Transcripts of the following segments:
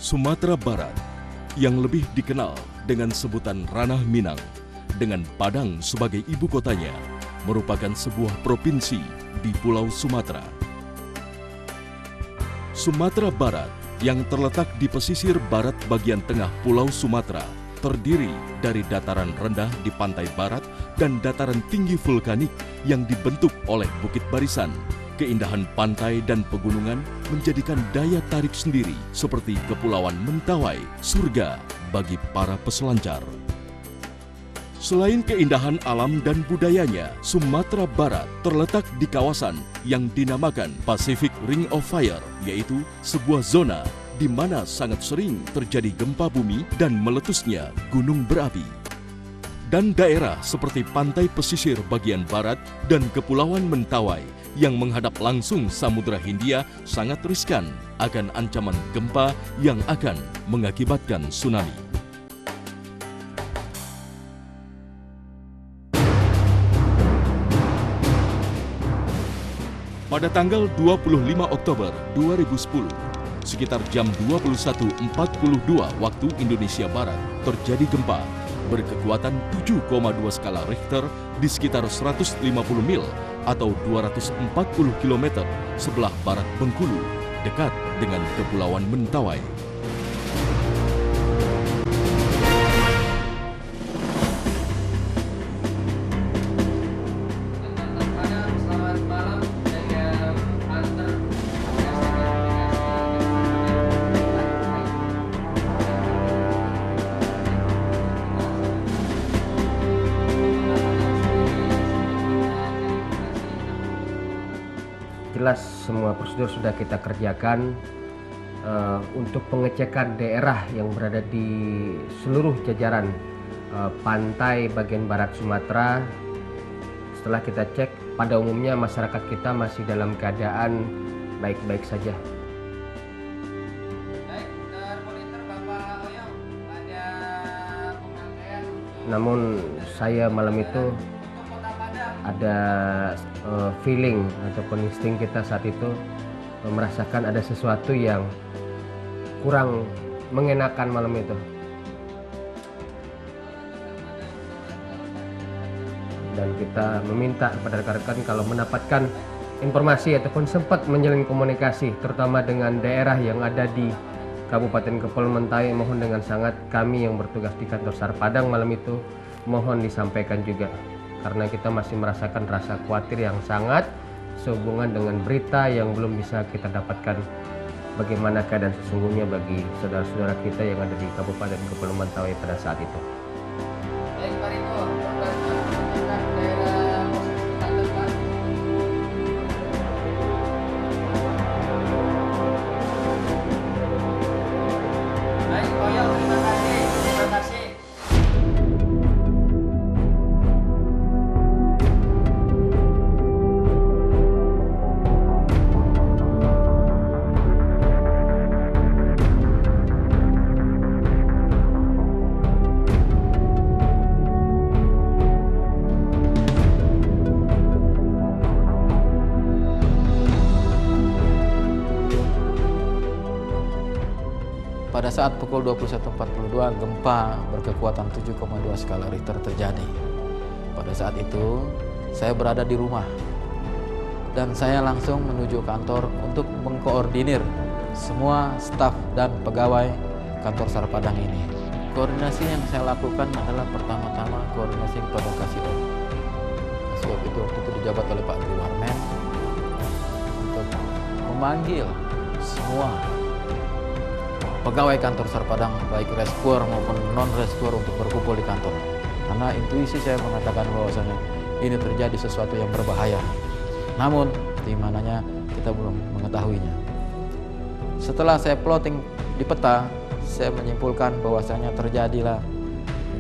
Sumatera Barat, yang lebih dikenal dengan sebutan Ranah Minang, dengan Padang sebagai ibu kotanya, merupakan sebuah provinsi di Pulau Sumatera. Sumatera Barat yang terletak di pesisir barat bagian tengah Pulau Sumatera terdiri dari dataran rendah di pantai barat dan dataran tinggi vulkanik yang dibentuk oleh bukit barisan. Keindahan pantai dan pegunungan menjadikan daya tarik sendiri seperti Kepulauan Mentawai, surga bagi para peselancar. Selain keindahan alam dan budayanya, Sumatera Barat terletak di kawasan yang dinamakan Pacific Ring of Fire, yaitu sebuah zona di mana sangat sering terjadi gempa bumi dan meletusnya gunung berapi. Dan daerah seperti pantai pesisir bagian barat dan Kepulauan Mentawai yang menghadap langsung Samudra Hindia sangat riskan akan ancaman gempa yang akan mengakibatkan tsunami. Pada tanggal 25 Oktober 2010, sekitar jam 21.42 waktu Indonesia Barat, terjadi gempa berkekuatan 7,2 skala Richter di sekitar 150 mil atau 240 km sebelah barat Bengkulu, dekat dengan Kepulauan Mentawai. Jelas semua prosedur sudah kita kerjakan untuk pengecekan daerah yang berada di seluruh jajaran pantai bagian barat Sumatera. Setelah kita cek, pada umumnya masyarakat kita masih dalam keadaan baik-baik saja. Namun saya malam itu ada feeling ataupun insting kita saat itu merasakan ada sesuatu yang kurang mengenakan malam itu. Dan kita meminta kepada rekan-rekan kalau mendapatkan informasi ataupun sempat menjalin komunikasi terutama dengan daerah yang ada di Kabupaten Kepulauan Mentawai, mohon dengan sangat kami yang bertugas di kantor SAR Padang malam itu mohon disampaikan juga, karena kita masih merasakan rasa khawatir yang sangat sehubungan dengan berita yang belum bisa kita dapatkan bagaimana keadaan sesungguhnya bagi saudara-saudara kita yang ada di Kabupaten Kepulauan Mentawai pada saat itu. Baik, Pak Riko, daerah Pak. Baik, Koyo, terima kasih. Terima kasih. Pada saat pukul 21.42, gempa berkekuatan 7,2 skala Richter terjadi. Pada saat itu, saya berada di rumah dan saya langsung menuju kantor untuk mengkoordinir semua staf dan pegawai kantor SAR Padang ini. Koordinasi yang saya lakukan adalah pertama-tama koordinasi kepada Kasio. Kasio itu waktu itu dijabat oleh Pak Dwi Warmen untuk memanggil semua pegawai kantor SAR Padang, baik reskuer maupun non-reskuer, untuk berkumpul di kantor. Karena intuisi saya mengatakan bahwasanya ini terjadi sesuatu yang berbahaya. Namun, di mananya kita belum mengetahuinya. Setelah saya plotting di peta, saya menyimpulkan bahwasanya terjadilah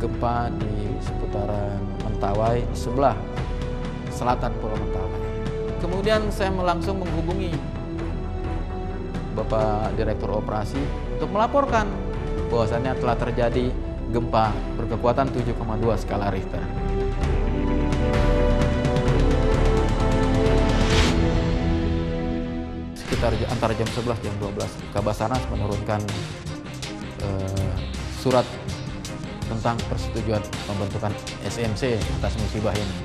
gempa di seputaran Mentawai, sebelah selatan Pulau Mentawai. Kemudian saya langsung menghubungi Bapak Direktur Operasi untuk melaporkan bahwasannya telah terjadi gempa berkekuatan 7,2 skala Richter. Sekitar antara jam 11 jam 12, Kabasarnas menurunkan surat tentang persetujuan pembentukan SMC atas musibah ini.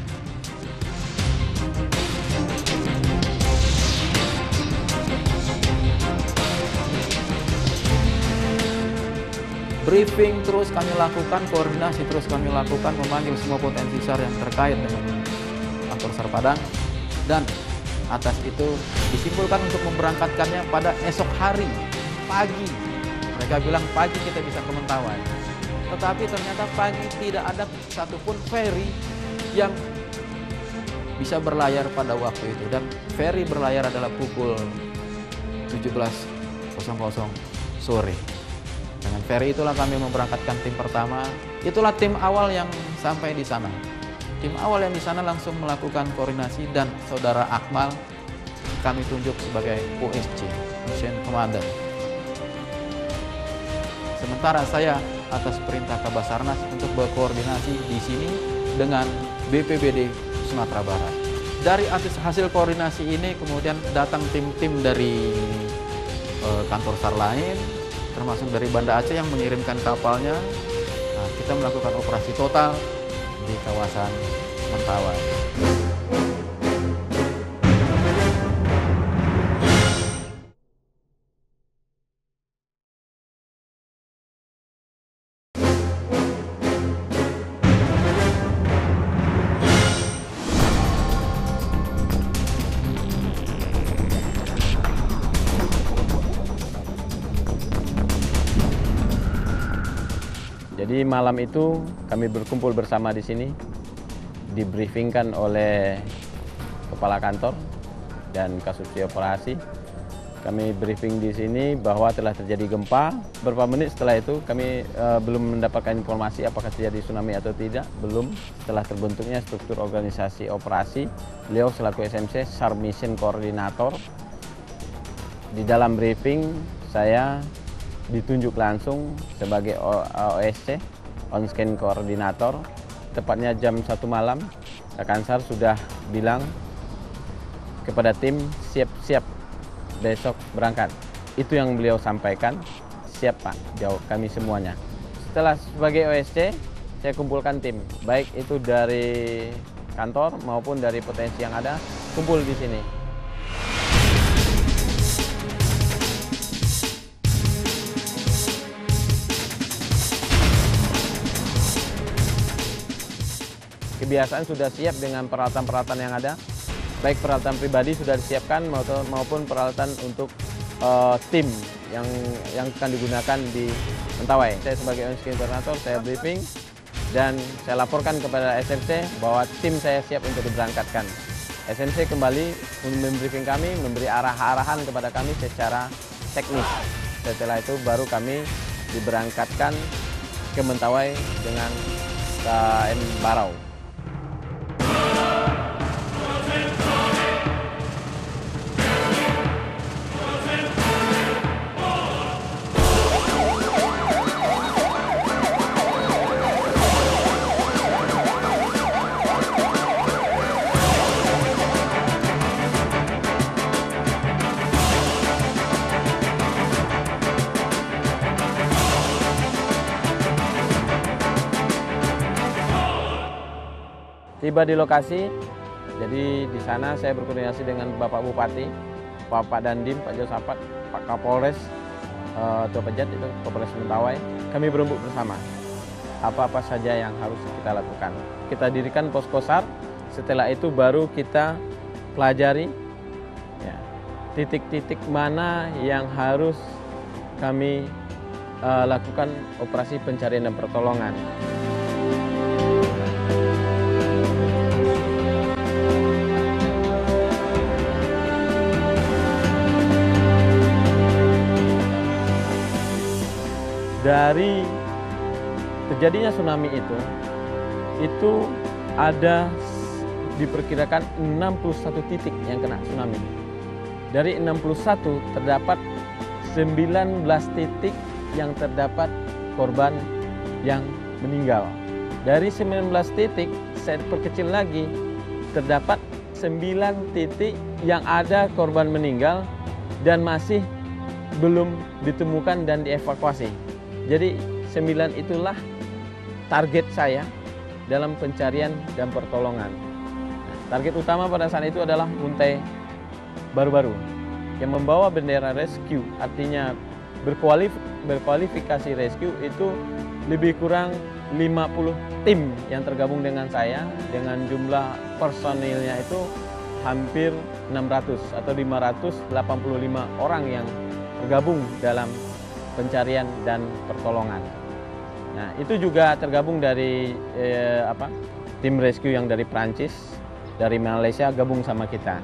Briefing terus kami lakukan, koordinasi terus kami lakukan, memanggil semua potensi SAR yang terkait dengan kantor SAR Padang, dan atas itu disimpulkan untuk memberangkatkannya pada esok hari pagi. Mereka bilang pagi kita bisa ke Mentawai, tetapi ternyata pagi tidak ada satupun ferry yang bisa berlayar pada waktu itu, dan ferry berlayar adalah pukul 17.00 sore. Dengan ferry itulah kami memberangkatkan tim pertama. Itulah tim awal yang sampai di sana. Tim awal yang di sana langsung melakukan koordinasi, dan saudara Akmal kami tunjuk sebagai OSC, Mission Commander. Sementara saya atas perintah Kabasarnas untuk berkoordinasi di sini dengan BPBD Sumatera Barat. Dari hasil koordinasi ini kemudian datang tim-tim dari kantor SAR lain, termasuk dari Banda Aceh yang mengirimkan kapalnya. Nah, kita melakukan operasi total di kawasan Mentawai. Jadi malam itu kami berkumpul bersama di sini, dibriefingkan oleh Kepala Kantor dan Kasubsi Operasi. Kami briefing di sini bahwa telah terjadi gempa. Beberapa menit setelah itu kami belum mendapatkan informasi apakah terjadi tsunami atau tidak. Belum. Setelah terbentuknya struktur organisasi operasi, beliau selaku SMC SAR Mission Koordinator. Di dalam briefing saya ditunjuk langsung sebagai OSC, On Scan Koordinator. Tepatnya jam 1 malam, rekan SAR sudah bilang kepada tim, siap-siap besok berangkat. Itu yang beliau sampaikan, siap Pak, jawab kami semuanya. Setelah sebagai OSC, saya kumpulkan tim, baik itu dari kantor maupun dari potensi yang ada, kumpul di sini. Kebiasaan sudah siap dengan peralatan-peralatan yang ada, baik peralatan pribadi sudah disiapkan maupun peralatan untuk tim yang akan digunakan di Mentawai. Saya sebagai OSC Koordinator, saya briefing dan saya laporkan kepada SMC bahwa tim saya siap untuk diberangkatkan. SMC kembali membriefing kami, memberi arahan kepada kami secara teknis. Setelah itu baru kami diberangkatkan ke Mentawai dengan KM Barau. Tiba di lokasi, jadi di sana saya berkoordinasi dengan Bapak Bupati, Pak Dandim, Pak Josafat, Pak Kapolres, Tua Pejat itu, Kapolres Mentawai. Kami berembuk bersama apa-apa saja yang harus kita lakukan. Kita dirikan posko SAR, setelah itu baru kita pelajari titik-titik mana yang harus kami lakukan operasi pencarian dan pertolongan. Dari terjadinya tsunami itu ada diperkirakan 61 titik yang kena tsunami. Dari 61 terdapat 19 titik yang terdapat korban yang meninggal. Dari 19 titik saya perkecil lagi, terdapat 9 titik yang ada korban meninggal dan masih belum ditemukan dan dievakuasi. Jadi 9 itulah target saya dalam pencarian dan pertolongan. Target utama pada saat itu adalah Muntai Baru-Baru yang membawa bendera rescue, artinya berkualifikasi rescue itu lebih kurang 50 tim yang tergabung dengan saya, dengan jumlah personilnya itu hampir 600 atau 585 orang yang tergabung dalam pencarian dan pertolongan. Nah, itu juga tergabung dari tim rescue yang dari Prancis, dari Malaysia gabung sama kita.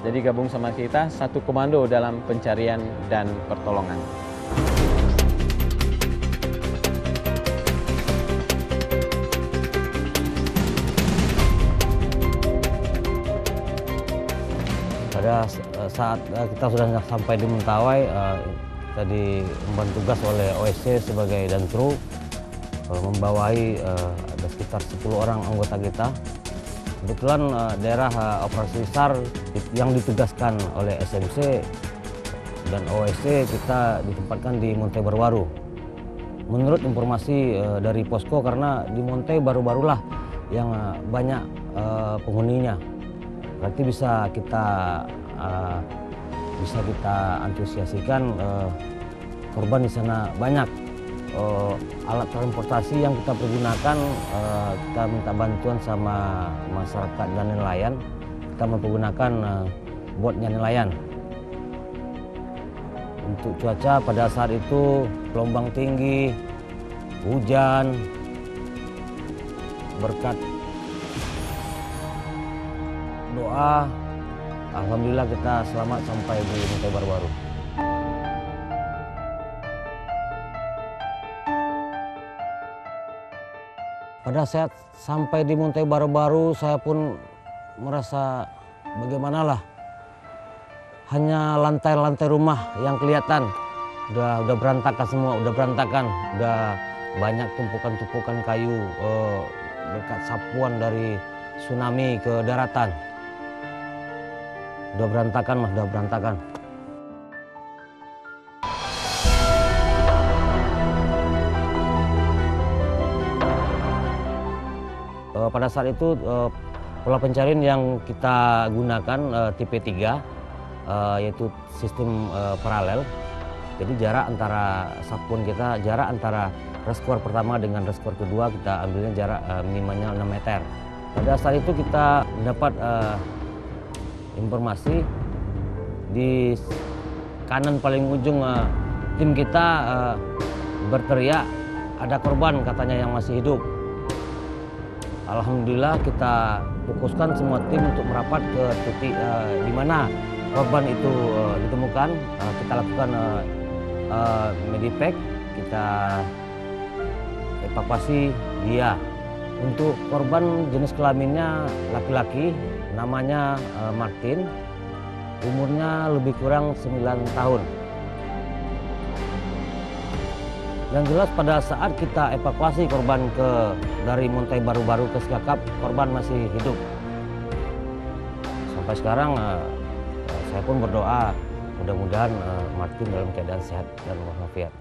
Jadi gabung sama kita satu komando dalam pencarian dan pertolongan. Pada saat kita sudah sampai di Mentawai, kita diemban tugas oleh OSC sebagai dan kru, membawahi ada sekitar 10 orang anggota kita. Kebetulan daerah operasi SAR yang ditugaskan oleh SMC dan OSC kita ditempatkan di Muntai Baru-Baru. Menurut informasi dari posko, karena di Muntai Baru-Barulah yang banyak penghuninya, berarti bisa kita antusiasikan korban di sana banyak. Alat transportasi yang kita pergunakan, kita minta bantuan sama masyarakat dan nelayan. Kita mempergunakan botnya nelayan. Untuk cuaca pada saat itu gelombang tinggi, hujan, berkat doa, alhamdulillah kita selamat sampai di Muntai Baru-Baru. Pada saat sampai di Muntai Baru-Baru, saya pun merasa bagaimanalah. Hanya lantai-lantai rumah yang kelihatan. Udah berantakan semua, udah berantakan. Udah banyak tumpukan-tumpukan kayu dekat sapuan dari tsunami ke daratan. Udah berantakan, Mas, udah berantakan. Pada saat itu pola pencarian yang kita gunakan tipe 3, yaitu sistem paralel. Jadi jarak antara sapuan kita, jarak antara reservoir pertama dengan reservoir kedua kita ambilnya jarak minimalnya 6 meter. Pada saat itu kita mendapat informasi di kanan paling ujung tim kita berteriak ada korban katanya yang masih hidup. Alhamdulillah kita fokuskan semua tim untuk merapat ke titik di mana korban itu ditemukan. Kita lakukan medipack, kita evakuasi dia. Untuk korban jenis kelaminnya laki-laki, namanya Martin, umurnya lebih kurang 9 tahun. Yang jelas pada saat kita evakuasi korban dari Muntai Baru-Baru ke Sikakap, korban masih hidup. Sampai sekarang saya pun berdoa mudah-mudahan Martin dalam keadaan sehat dan walafiat.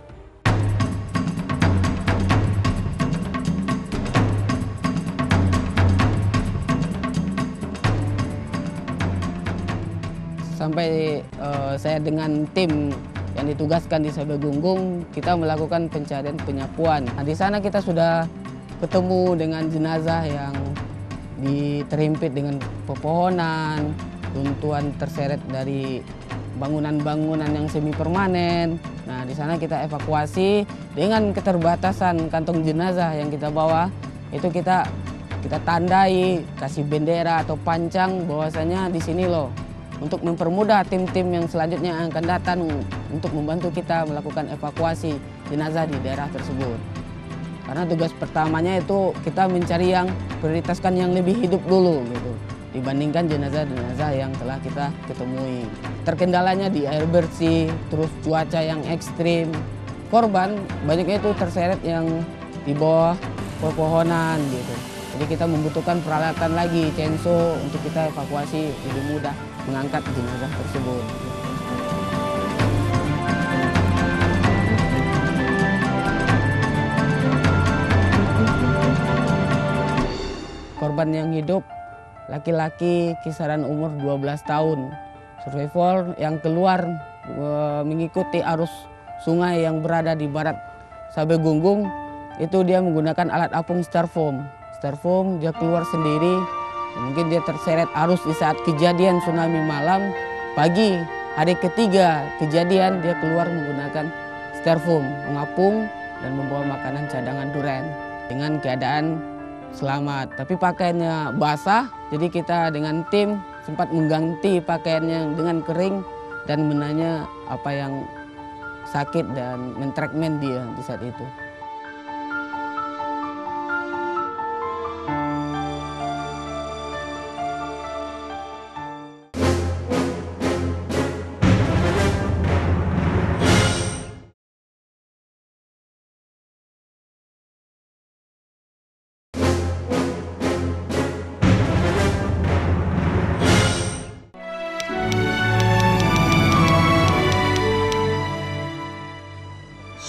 Sampai saya dengan tim yang ditugaskan di Sabegunggung, kita melakukan pencarian penyapuan. Nah, di sana kita sudah ketemu dengan jenazah yang terhimpit dengan pepohonan, runtuhan terseret dari bangunan-bangunan yang semi permanen. Nah, di sana kita evakuasi dengan keterbatasan kantong jenazah yang kita bawa. Itu kita tandai, kasih bendera atau pancang bahwasanya di sini loh. Untuk mempermudah tim-tim yang selanjutnya akan datang untuk membantu kita melakukan evakuasi jenazah di daerah tersebut. Karena tugas pertamanya itu kita mencari yang prioritaskan yang lebih hidup dulu gitu, dibandingkan jenazah-jenazah yang telah kita ketemui. Terkendalanya di air bersih, terus cuaca yang ekstrim. Korban banyaknya itu terseret yang di bawah pepohonan gitu. Jadi kita membutuhkan peralatan lagi, chainsaw, untuk kita evakuasi lebih mudah mengangkat jenazah tersebut. korban yang hidup laki-laki kisaran umur 12 tahun. Survivor yang keluar mengikuti arus sungai yang berada di barat Sabegunggung, itu dia menggunakan alat apung styrofoam. Styrofoam dia keluar sendiri, mungkin dia terseret arus di saat kejadian tsunami malam. Pagi hari ketiga kejadian dia keluar menggunakan styrofoam, mengapung dan membawa makanan cadangan duren dengan keadaan selamat. Tapi pakaiannya basah, jadi kita dengan tim sempat mengganti pakaiannya dengan kering dan menanya apa yang sakit dan mentreatment dia di saat itu.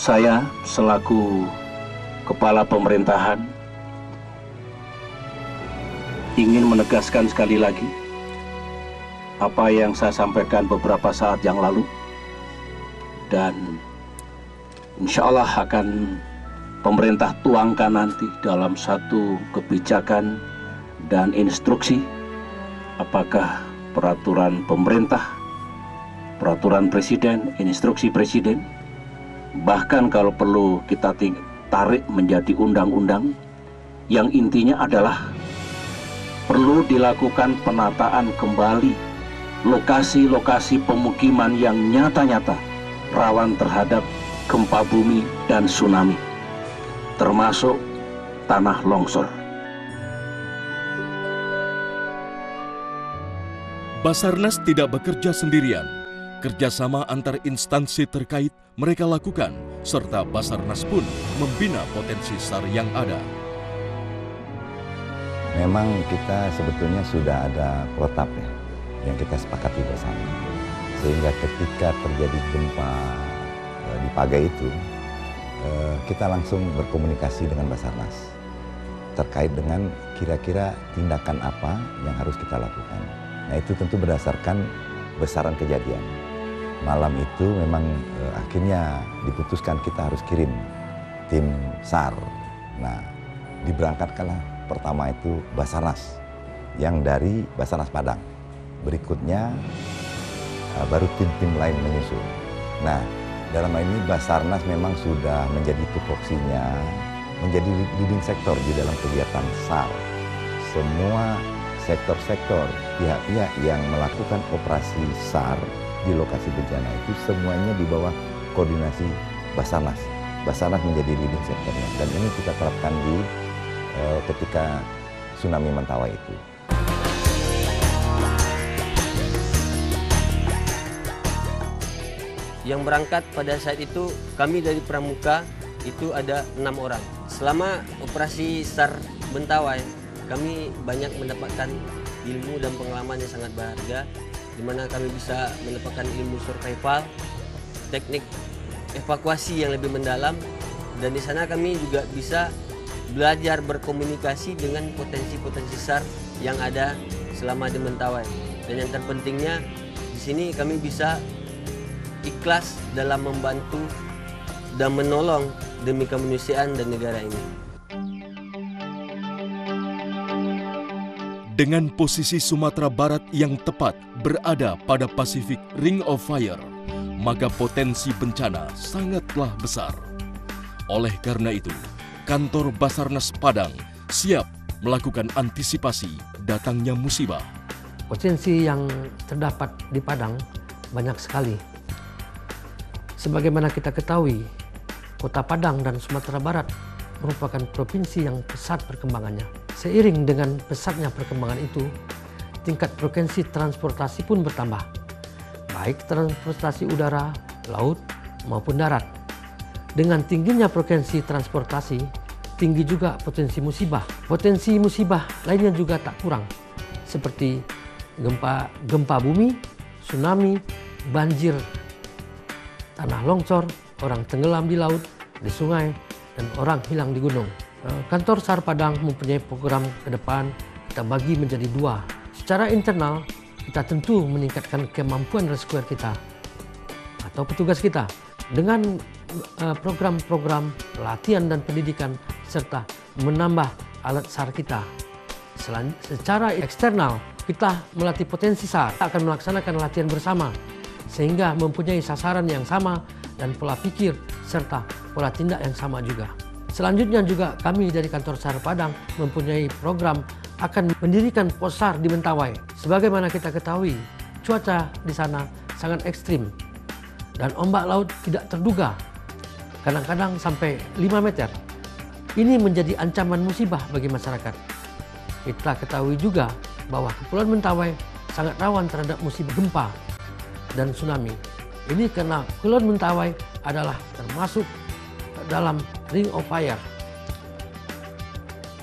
Saya selaku Kepala Pemerintahan ingin menegaskan sekali lagi apa yang saya sampaikan beberapa saat yang lalu, dan insya Allah akan pemerintah tuangkan nanti dalam satu kebijakan dan instruksi, apakah peraturan pemerintah, peraturan presiden, instruksi presiden, bahkan kalau perlu kita tarik menjadi undang-undang, yang intinya adalah perlu dilakukan penataan kembali lokasi-lokasi pemukiman yang nyata-nyata rawan terhadap gempa bumi dan tsunami, termasuk tanah longsor. Basarnas tidak bekerja sendirian. Kerjasama antar instansi terkait mereka lakukan, serta Basarnas pun membina potensi SAR yang ada. Memang kita sebetulnya sudah ada protap ya, yang kita sepakati bersama. Sehingga ketika terjadi gempa di Pagai itu, kita langsung berkomunikasi dengan Basarnas terkait dengan kira-kira tindakan apa yang harus kita lakukan. Nah, itu tentu berdasarkan besaran kejadian. Malam itu memang akhirnya diputuskan kita harus kirim tim SAR. Nah, diberangkatkanlah pertama itu Basarnas yang dari Basarnas Padang. Berikutnya baru tim-tim lain menyusul. Nah, dalam hal ini Basarnas memang sudah menjadi tupoksinya, menjadi leading sektor di dalam kegiatan SAR. Semua sektor-sektor pihak-pihak yang melakukan operasi SAR di lokasi bencana itu semuanya di bawah koordinasi Basarnas. Basarnas menjadi leading sektornya, dan ini kita terapkan di ketika tsunami Mentawai itu. Yang berangkat pada saat itu kami dari Pramuka itu ada 6 orang. Selama operasi SAR Mentawai, kami banyak mendapatkan ilmu dan pengalaman yang sangat berharga, di mana kami bisa mendapatkan ilmu survival, teknik evakuasi yang lebih mendalam, dan di sana kami juga bisa belajar berkomunikasi dengan potensi-potensi SAR yang ada selama di Mentawai. Dan yang terpentingnya di sini kami bisa ikhlas dalam membantu dan menolong demi kemanusiaan dan negara ini. Dengan posisi Sumatera Barat yang tepat berada pada Pacific Ring of Fire, maka potensi bencana sangatlah besar. Oleh karena itu, kantor Basarnas Padang siap melakukan antisipasi datangnya musibah. Potensi yang terdapat di Padang banyak sekali. Sebagaimana kita ketahui, Kota Padang dan Sumatera Barat merupakan provinsi yang pesat perkembangannya. Seiring dengan pesatnya perkembangan itu, tingkat frekuensi transportasi pun bertambah, baik transportasi udara, laut, maupun darat. Dengan tingginya frekuensi transportasi, tinggi juga potensi musibah. Potensi musibah lainnya juga tak kurang, seperti gempa bumi, tsunami, banjir, tanah longsor, orang tenggelam di laut, di sungai, dan orang hilang di gunung. Kantor SAR Padang mempunyai program ke depan kita bagi menjadi dua. Secara internal, kita tentu meningkatkan kemampuan rescuer kita atau petugas kita dengan program-program pelatihan dan pendidikan serta menambah alat SAR kita. Secara eksternal, kita melatih potensi SAR, kita akan melaksanakan latihan bersama sehingga mempunyai sasaran yang sama dan pola pikir serta pola tindak yang sama juga. Selanjutnya juga kami dari kantor SAR Padang mempunyai program akan mendirikan pos SAR di Mentawai. Sebagaimana kita ketahui, cuaca di sana sangat ekstrim dan ombak laut tidak terduga, kadang-kadang sampai 5 meter. Ini menjadi ancaman musibah bagi masyarakat. Kita ketahui juga bahwa Kepulauan Mentawai sangat rawan terhadap musibah gempa dan tsunami. Ini karena Kepulauan Mentawai adalah termasuk dalam Ring of Fire.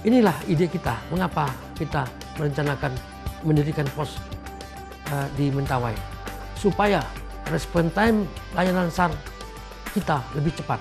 Inilah ide kita, mengapa kita merencanakan mendirikan pos di Mentawai, supaya respon time layanan SAR kita lebih cepat.